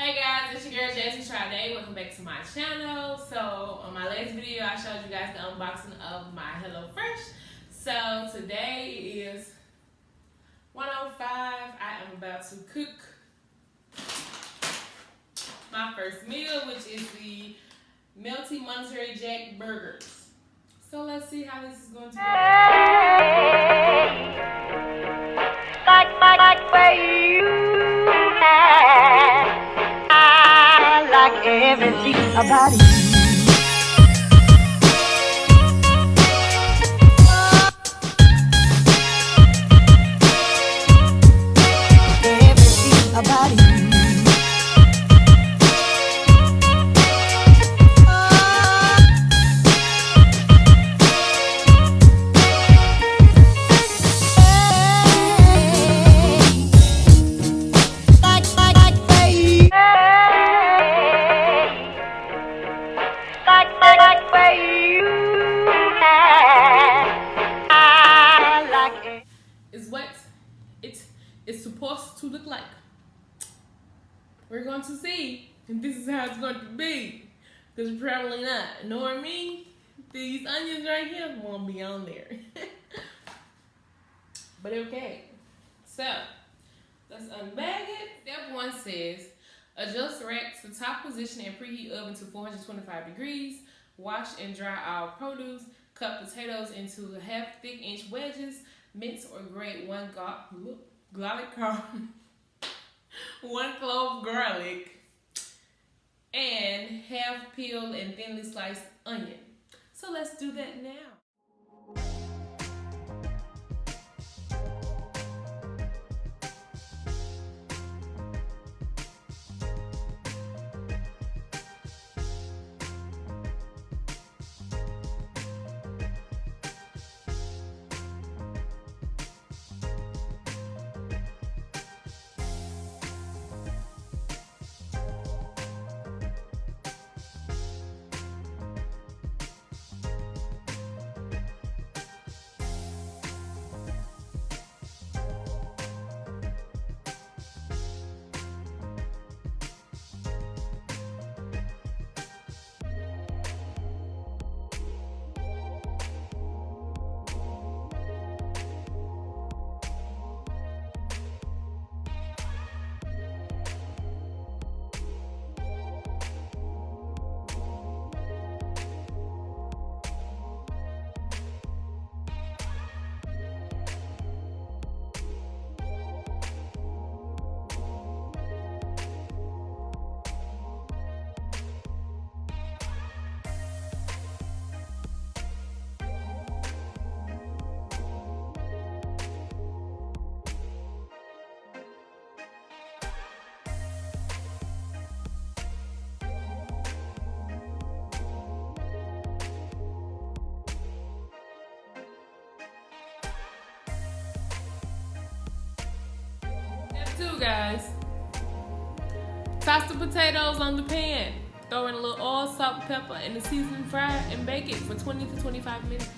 Hey guys, it's your girl Jessie Triday. Welcome back to my channel. So on my last video, I showed you guys the unboxing of my HelloFresh. So today is 1:05. I am about to cook my first meal, which is the Melty Monterey Jack burgers. So let's see how this is going to go. Like where you at. I like everything about you. Everything about you. Is what it's supposed to look like. We're going to see if this is how it's going to be. Because probably not. Knowing me, these onions right here won't be on there. But okay. So, let's unbag it. Step 1 says, adjust rack to top position and preheat oven to 425 degrees. Wash and dry all produce. Cut potatoes into half thick inch wedges. Mince or grate one clove garlic and half peeled and thinly sliced onion. So let's do that now. Step 2, guys. Toss the potatoes on the pan. Throw in a little oil, salt, pepper, and the seasoning fry and bake it for 20 to 25 minutes.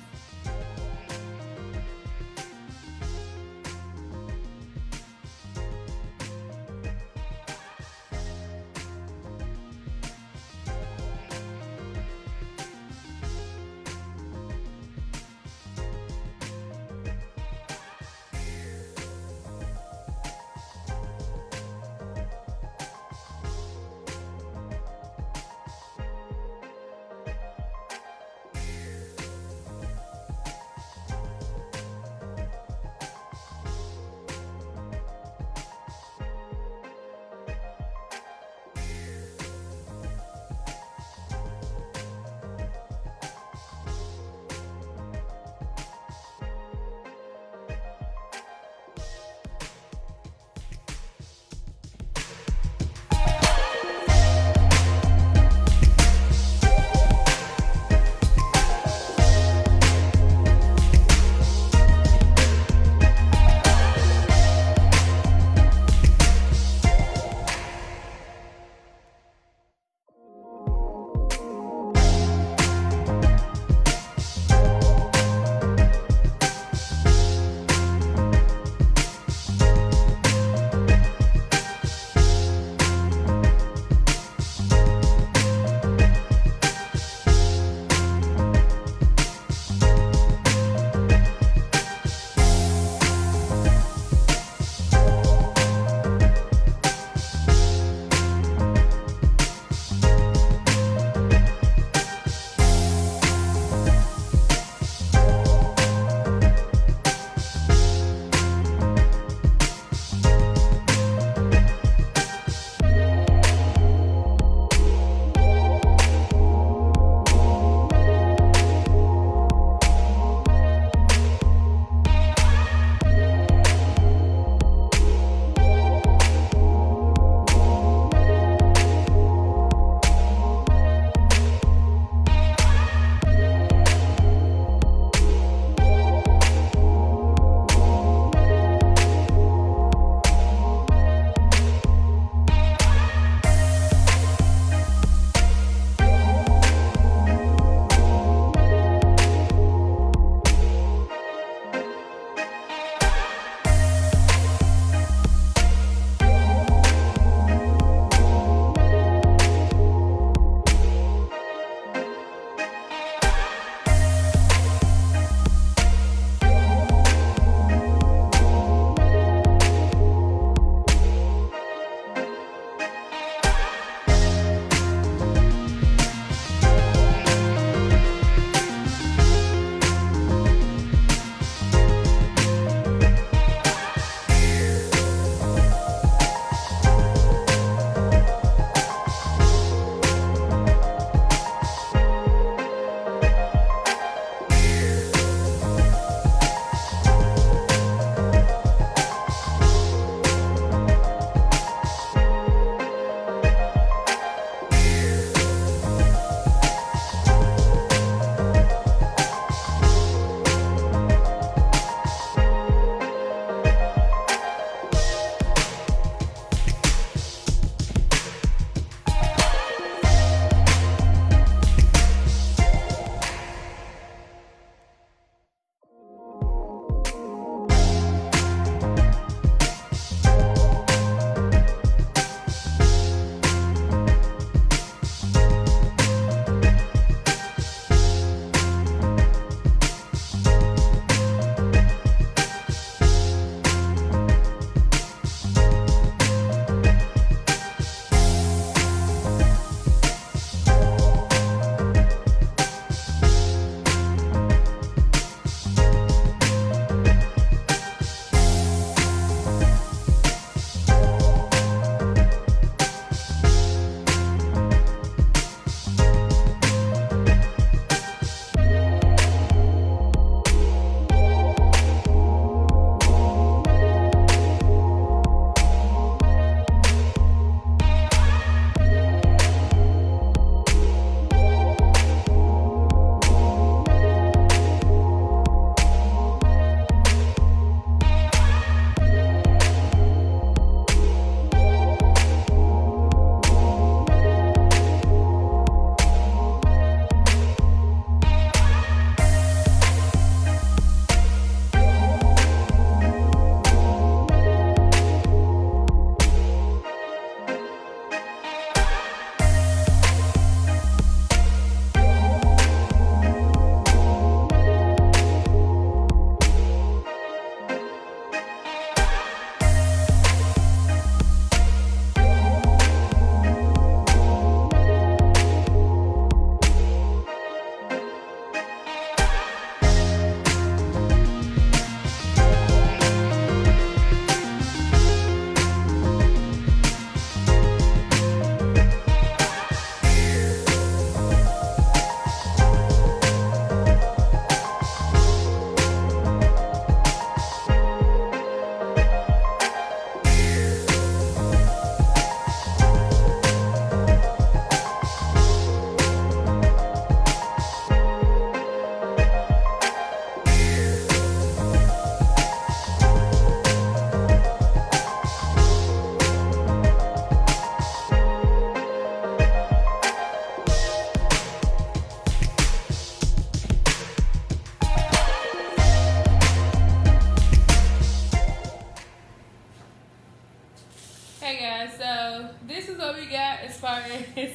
got as far as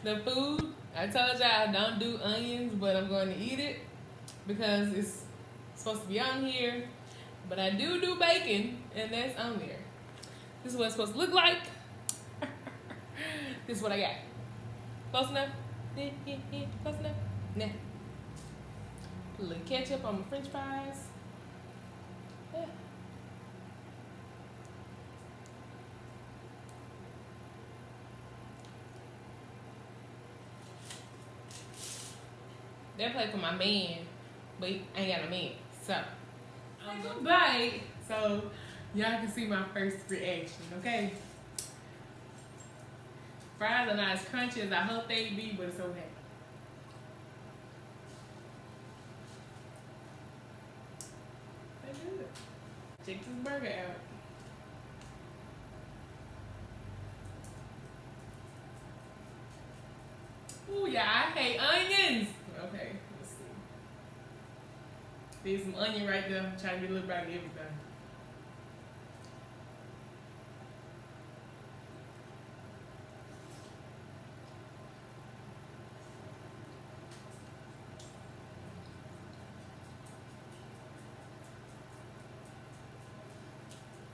the food. I told y'all I don't do onions, but I'm going to eat it because it's supposed to be on here. But I do bacon, and that's on there. This is what it's supposed to look like. This is what I got. Close enough? Yeah. Close enough? Nah. Put a little ketchup on my french fries. Yeah. That play for my man, but I ain't got no man. So, I'm gonna bite so y'all can see my first reaction, okay? Fries are not as crunchy as I hope they'd be, but it's okay. They're good. Check this burger out. Ooh, yeah, I hate onions. Okay, let's see. There's some onion right there. I'm trying to get a little bit of everything.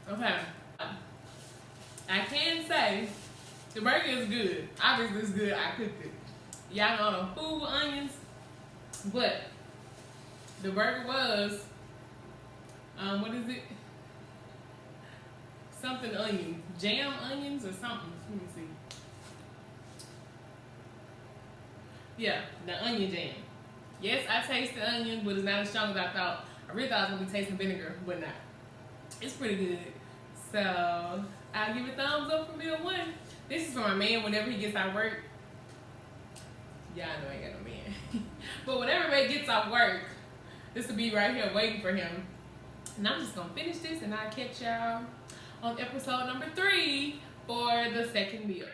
Okay. I can say the burger is good. Obviously it's good. I cooked it. Y'all know I don't fool with onions. But the burger was what is it? Something onion. Jam onions or something. Let me see. Yeah, the onion jam. Yes, I tasted onion, but it's not as strong as I thought. I really thought I was gonna be tasting vinegar, but not. It's pretty good. So I'll give it a thumbs up from Bill 1. This is for my man whenever he gets out of work. Yeah, I know I ain't got no man. But whenever he gets off work, this will be right here waiting for him. And I'm just gonna finish this and I'll catch y'all on episode number 3 for the second meal.